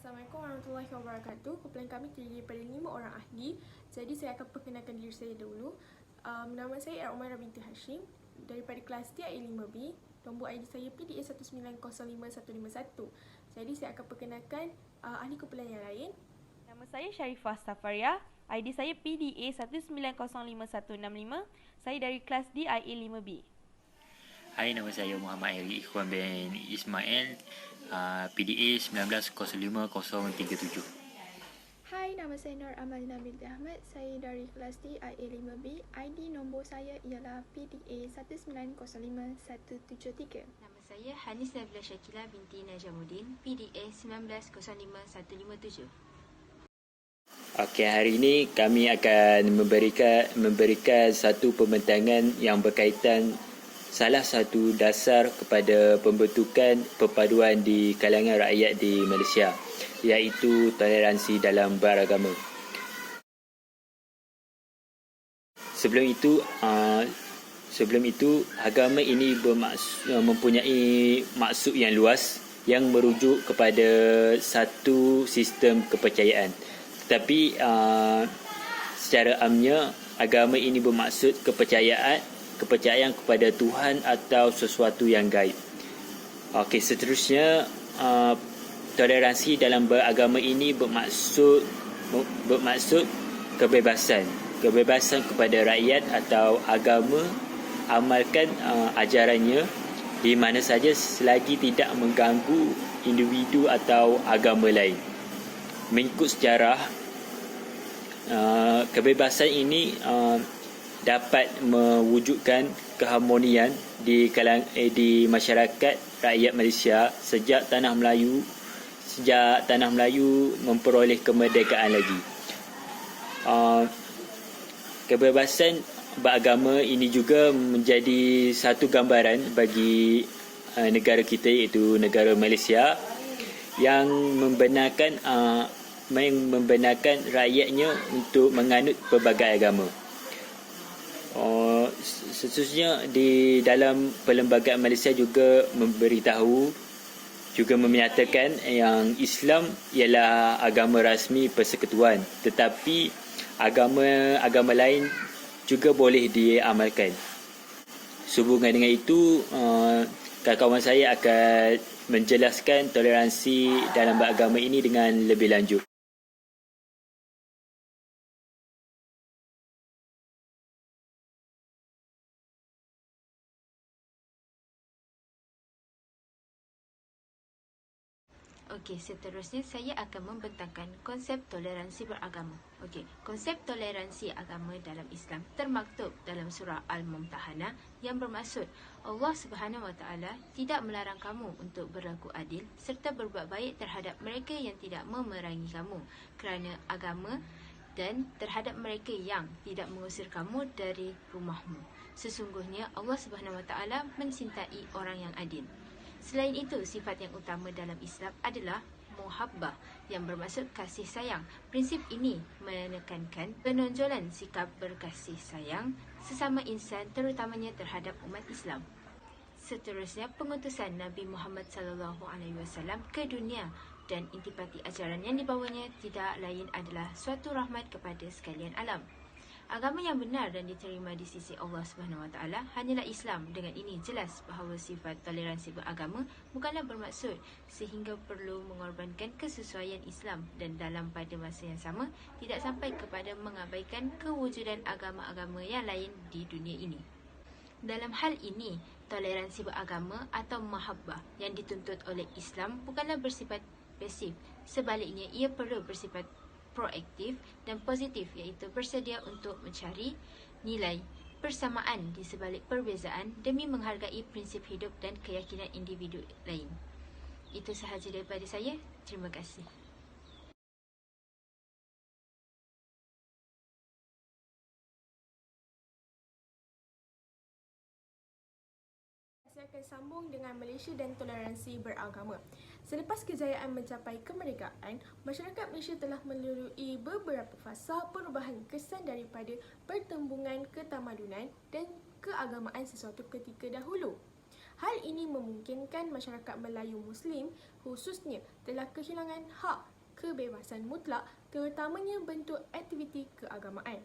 Assalamualaikum warahmatullahi wabarakatuh. Kumpulan kami terdiri daripada 5 orang ahli. Jadi saya akan perkenalkan diri saya dahulu. Nama saya Umairah binti Hashim daripada kelas D IA5B. Nombor ID saya PDA 1905151. Jadi saya akan perkenalkan ahli kumpulan yang lain. Nama saya Sharifah Safaria. ID saya PDA 1905165. Saya dari kelas D IA5B. Hai, nama saya Muhammad Eri Ikhwan bin Ismail, PDA 1905037. Hai, nama saya Nur Amalina binti Ahmad. Saya dari kelas D IA5B. ID nombor saya ialah PDA 1905173. Nama saya Hanis Nabila Syakila binti Najamuddin, PDA 1905157. Okey, hari ini kami akan memberikan satu pembentangan yang berkaitan salah satu dasar kepada pembentukan perpaduan di kalangan rakyat di Malaysia, iaitu toleransi dalam beragama. Sebelum itu, agama ini mempunyai maksud yang luas yang merujuk kepada satu sistem kepercayaan. Tetapi secara amnya, agama ini bermaksud kepercayaan kepada Tuhan atau sesuatu yang gaib. Okey, seterusnya toleransi dalam beragama ini bermaksud kebebasan kepada rakyat atau agama amalkan ajarannya di mana saja selagi tidak mengganggu individu atau agama lain. Mengikut sejarah, kebebasan ini dapat mewujudkan keharmonian di masyarakat rakyat Malaysia sejak tanah Melayu memperoleh kemerdekaan lagi. Kebebasan beragama ini juga menjadi satu gambaran bagi negara kita, iaitu negara Malaysia, yang membenarkan rakyatnya untuk menganut pelbagai agama. Seterusnya, di dalam Perlembagaan Malaysia juga menyatakan yang Islam ialah agama rasmi persekutuan, tetapi agama lain juga boleh diamalkan. Sehubungan dengan itu, kawan-kawan saya akan menjelaskan toleransi dalam beragama ini dengan lebih lanjut. Okey, seterusnya saya akan membentangkan konsep toleransi beragama. Okey, konsep toleransi agama dalam Islam termaktub dalam surah Al-Mumtahanah yang bermaksud Allah Subhanahu Wa Taala tidak melarang kamu untuk berlaku adil serta berbuat baik terhadap mereka yang tidak memerangi kamu kerana agama dan terhadap mereka yang tidak mengusir kamu dari rumahmu. Sesungguhnya Allah Subhanahu Wa Taala mencintai orang yang adil. Selain itu, sifat yang utama dalam Islam adalah muhabbah yang bermaksud kasih sayang. Prinsip ini menekankan penonjolan sikap berkasih sayang sesama insan, terutamanya terhadap umat Islam. Seterusnya, pengutusan Nabi Muhammad SAW ke dunia dan intipati ajaran yang dibawanya tidak lain adalah suatu rahmat kepada sekalian alam. Agama yang benar dan diterima di sisi Allah SWT hanyalah Islam. Dengan ini jelas bahawa sifat toleransi beragama bukanlah bermaksud sehingga perlu mengorbankan kesesuaian Islam dan dalam pada masa yang sama tidak sampai kepada mengabaikan kewujudan agama-agama yang lain di dunia ini. Dalam hal ini, toleransi beragama atau mahabbah yang dituntut oleh Islam bukanlah bersifat pasif. Sebaliknya, ia perlu bersifat proaktif dan positif, iaitu bersedia untuk mencari nilai persamaan di sebalik perbezaan demi menghargai prinsip hidup dan keyakinan individu lain. Itu sahaja daripada saya. Terima kasih. Saya akan sambung dengan Malaysia dan toleransi beragama. Selepas kejayaan mencapai kemerdekaan, masyarakat Malaysia telah melalui beberapa fasa perubahan kesan daripada pertembungan ketamadunan dan keagamaan sesuatu ketika dahulu. Hal ini memungkinkan masyarakat Melayu Muslim khususnya telah kehilangan hak kebebasan mutlak, terutamanya bentuk aktiviti keagamaan.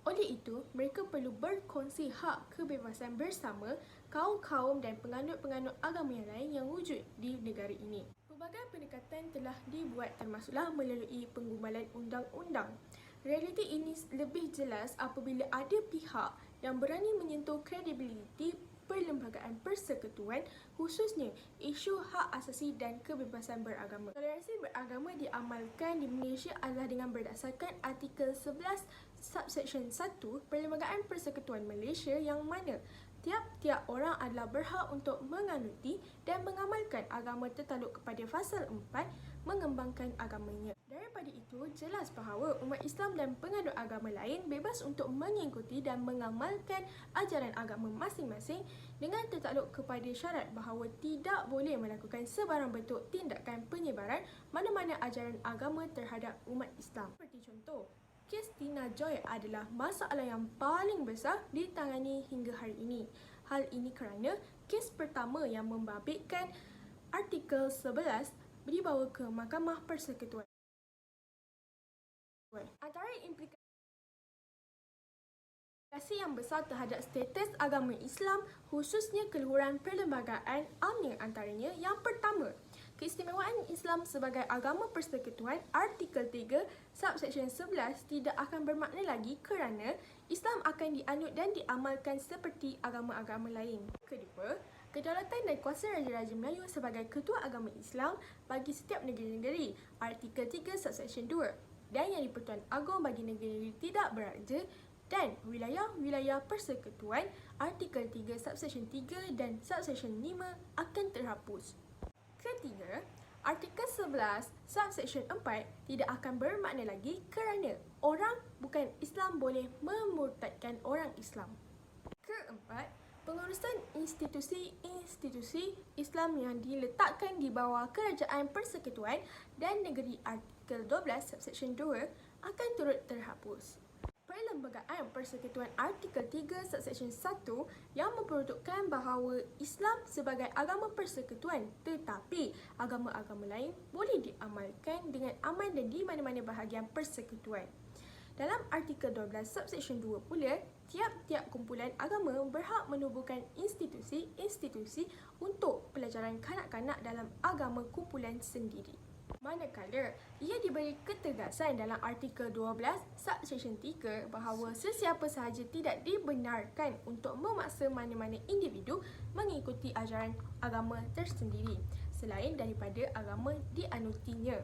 Oleh itu, mereka perlu berkongsi hak kebebasan bersama kaum-kaum dan penganut-penganut agama yang lain yang wujud di negara ini. Pelbagai pendekatan telah dibuat termasuklah melalui penggubalan undang-undang. Realiti ini lebih jelas apabila ada pihak yang berani menyentuh kredibiliti perlembagaan persekutuan, khususnya isu hak asasi dan kebebasan beragama. Toleransi beragama diamalkan di Malaysia adalah dengan berdasarkan artikel 11 subsection 1 Perlembagaan Persekutuan Malaysia, yang mana tiap-tiap orang adalah berhak untuk menganuti dan mengamalkan agama tertakluk kepada fasal 4 mengembangkan agamanya. Daripada itu, jelas bahawa umat Islam dan penganut agama lain bebas untuk mengikuti dan mengamalkan ajaran agama masing-masing dengan tertakluk kepada syarat bahawa tidak boleh melakukan sebarang bentuk tindakan penyebaran mana-mana ajaran agama terhadap umat Islam. Seperti contoh, kes Tina Joy adalah masalah yang paling besar ditangani hingga hari ini. Hal ini kerana kes pertama yang membabitkan artikel 11 dibawa ke Mahkamah Persekutuan. Antara implikasi yang besar terhadap status agama Islam, khususnya keluhuran perlembagaan UMNO antaranya, yang pertama, keistimewaan Islam sebagai agama persekutuan, artikel 3 subsection 11 tidak akan bermakna lagi kerana Islam akan dianut dan diamalkan seperti agama-agama lain. Kedua, kedaulatan dan kuasa Raja-Raja Melayu sebagai ketua agama Islam bagi setiap negeri-negeri, artikel 3 subsection 2, dan Yang di-Pertuan Agong bagi negeri-negeri tidak beraja dan wilayah-wilayah persekutuan, artikel 3 subsection 3 dan subsection 5 akan terhapus. Ketiga, artikel 11 subsection 4 tidak akan bermakna lagi kerana orang bukan Islam boleh memurtadkan orang Islam. Keempat, pengurusan institusi-institusi Islam yang diletakkan di bawah kerajaan persekutuan dan negeri, artikel 12 subsection 2 akan turut terhapus. Perlembagaan Persekutuan artikel 3 subsection 1 yang memperuntukkan bahawa Islam sebagai agama persekutuan, tetapi agama-agama lain boleh diamalkan dengan aman dan di mana-mana bahagian persekutuan. Dalam artikel 12 subsection 2 pula, tiap-tiap kumpulan agama berhak menubuhkan institusi-institusi untuk pelajaran kanak-kanak dalam agama kumpulan sendiri. Manakala ia diberi ketegasan dalam artikel 12 subsection 3 bahawa sesiapa sahaja tidak dibenarkan untuk memaksa mana-mana individu mengikuti ajaran agama tersendiri selain daripada agama dianutinya.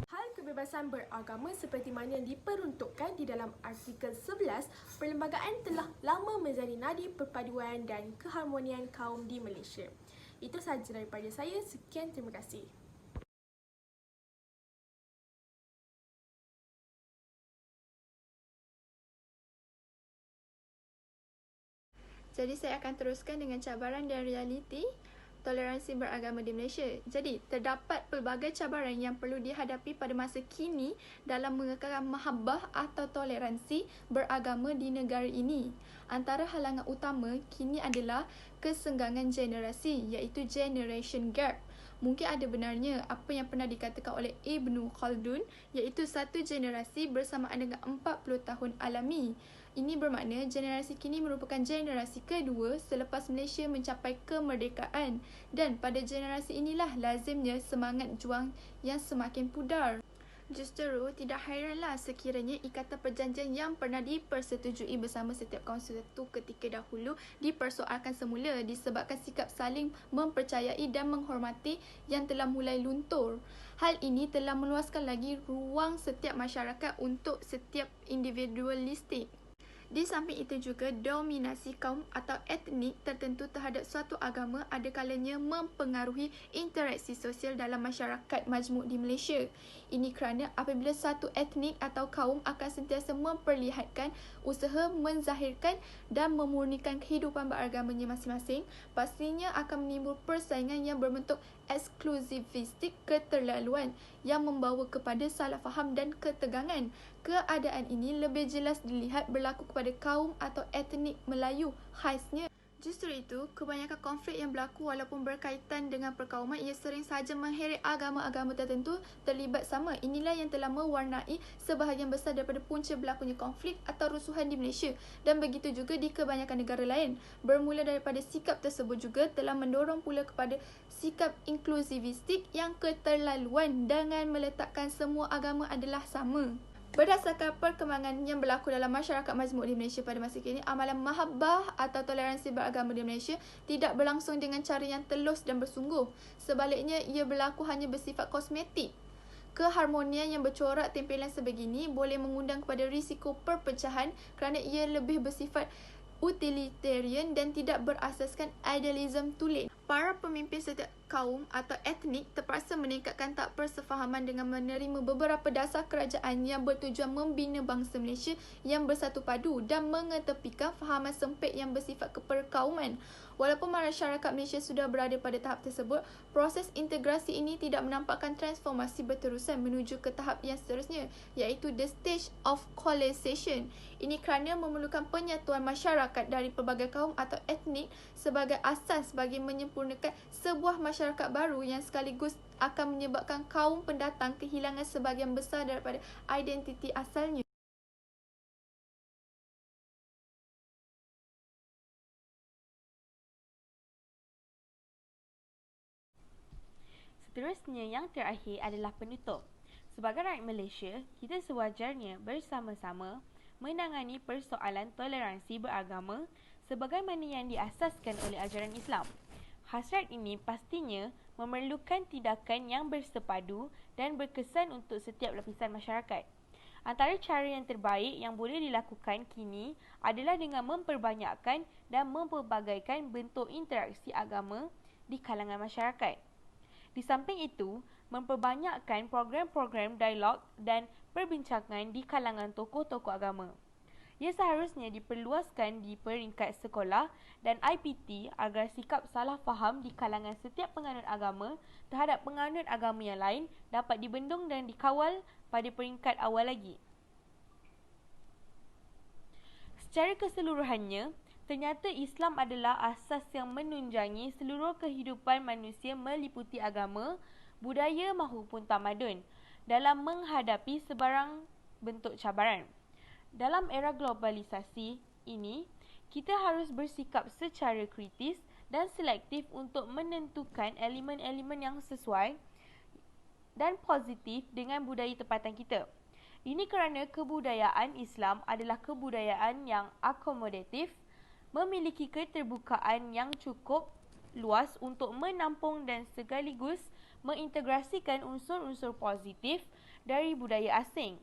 Hal kebebasan beragama seperti mana yang diperuntukkan di dalam artikel 11 perlembagaan telah lama menjadi nadi perpaduan dan keharmonian kaum di Malaysia. Itu sahaja daripada saya. Sekian, terima kasih. Jadi saya akan teruskan dengan cabaran dan realiti toleransi beragama di Malaysia. Jadi, terdapat pelbagai cabaran yang perlu dihadapi pada masa kini dalam mengekalkan mahabbah atau toleransi beragama di negara ini. Antara halangan utama kini adalah kesenggangan generasi, iaitu generation gap. Mungkin ada benarnya apa yang pernah dikatakan oleh Ibnu Khaldun, iaitu satu generasi bersamaan dengan 40 tahun alami. Ini bermakna generasi kini merupakan generasi kedua selepas Malaysia mencapai kemerdekaan, dan pada generasi inilah lazimnya semangat juang yang semakin pudar. Justeru tidak hairanlah sekiranya ikatan perjanjian yang pernah dipersetujui bersama setiap kaum suatu ketika dahulu dipersoalkan semula disebabkan sikap saling mempercayai dan menghormati yang telah mulai luntur. Hal ini telah meluaskan lagi ruang setiap masyarakat untuk setiap individualistik. Di samping itu juga, dominasi kaum atau etnik tertentu terhadap suatu agama ada kalanya mempengaruhi interaksi sosial dalam masyarakat majmuk di Malaysia. Ini kerana apabila satu etnik atau kaum akan sentiasa memperlihatkan usaha menzahirkan dan memurnikan kehidupan beragamanya masing-masing, pastinya akan menimbul persaingan yang berbentuk eksklusivistik keterlaluan yang membawa kepada salah faham dan ketegangan. Keadaan ini lebih jelas dilihat berlaku kepada kaum atau etnik Melayu khasnya. Justru itu, kebanyakan konflik yang berlaku walaupun berkaitan dengan perkauman ia sering sahaja mengheret agama-agama tertentu terlibat sama. Inilah yang telah mewarnai sebahagian besar daripada punca berlakunya konflik atau rusuhan di Malaysia dan begitu juga di kebanyakan negara lain. Bermula daripada sikap tersebut juga telah mendorong pula kepada sikap inklusivistik yang keterlaluan dengan meletakkan semua agama adalah sama. Berdasarkan perkembangan yang berlaku dalam masyarakat majmuk di Malaysia pada masa kini, amalan mahabbah atau toleransi beragama di Malaysia tidak berlangsung dengan cara yang telus dan bersungguh. Sebaliknya, ia berlaku hanya bersifat kosmetik. Keharmonian yang bercorak tempelan sebegini boleh mengundang kepada risiko perpecahan kerana ia lebih bersifat utilitarian dan tidak berasaskan idealism tulen. Para pemimpin setiap kaum atau etnik terpaksa meningkatkan tahap persefahaman dengan menerima beberapa dasar kerajaan yang bertujuan membina bangsa Malaysia yang bersatu padu dan mengetepikan fahaman sempit yang bersifat keperkauman. Walaupun masyarakat Malaysia sudah berada pada tahap tersebut, proses integrasi ini tidak menampakkan transformasi berterusan menuju ke tahap yang seterusnya, iaitu the stage of coalescence. Ini kerana memerlukan penyatuan masyarakat dari pelbagai kaum atau etnik sebagai asas bagi menyempurnakan sebuah masyarakat baru yang sekaligus akan menyebabkan kaum pendatang kehilangan sebahagian besar daripada identiti asalnya. Seterusnya yang terakhir adalah penutup. Sebagai rakyat Malaysia, kita sewajarnya bersama-sama menangani persoalan toleransi beragama sebagaimana yang diasaskan oleh ajaran Islam. Hasrat ini pastinya memerlukan tindakan yang bersepadu dan berkesan untuk setiap lapisan masyarakat. Antara cara yang terbaik yang boleh dilakukan kini adalah dengan memperbanyakkan dan mempelbagaikan bentuk interaksi agama di kalangan masyarakat. Di samping itu, memperbanyakkan program-program dialog dan perbincangan di kalangan tokoh-tokoh agama. Ia seharusnya diperluaskan di peringkat sekolah dan IPT agar sikap salah faham di kalangan setiap penganut agama terhadap penganut agama yang lain dapat dibendung dan dikawal pada peringkat awal lagi. Secara keseluruhannya, ternyata Islam adalah asas yang menunjangi seluruh kehidupan manusia meliputi agama, budaya maupun tamadun dalam menghadapi sebarang bentuk cabaran. Dalam era globalisasi ini, kita harus bersikap secara kritis dan selektif untuk menentukan elemen-elemen yang sesuai dan positif dengan budaya tempatan kita. Ini kerana kebudayaan Islam adalah kebudayaan yang akomodatif, memiliki keterbukaan yang cukup luas untuk menampung dan sekaligus mengintegrasikan unsur-unsur positif dari budaya asing.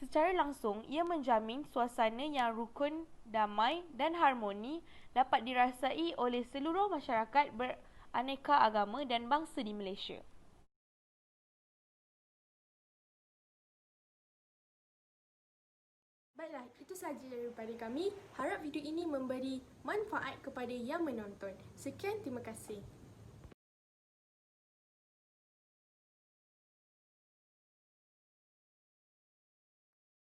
Secara langsung, ia menjamin suasana yang rukun, damai dan harmoni dapat dirasai oleh seluruh masyarakat beraneka agama dan bangsa di Malaysia. Baiklah, itu sahaja daripada kami. Harap video ini memberi manfaat kepada yang menonton. Sekian, terima kasih.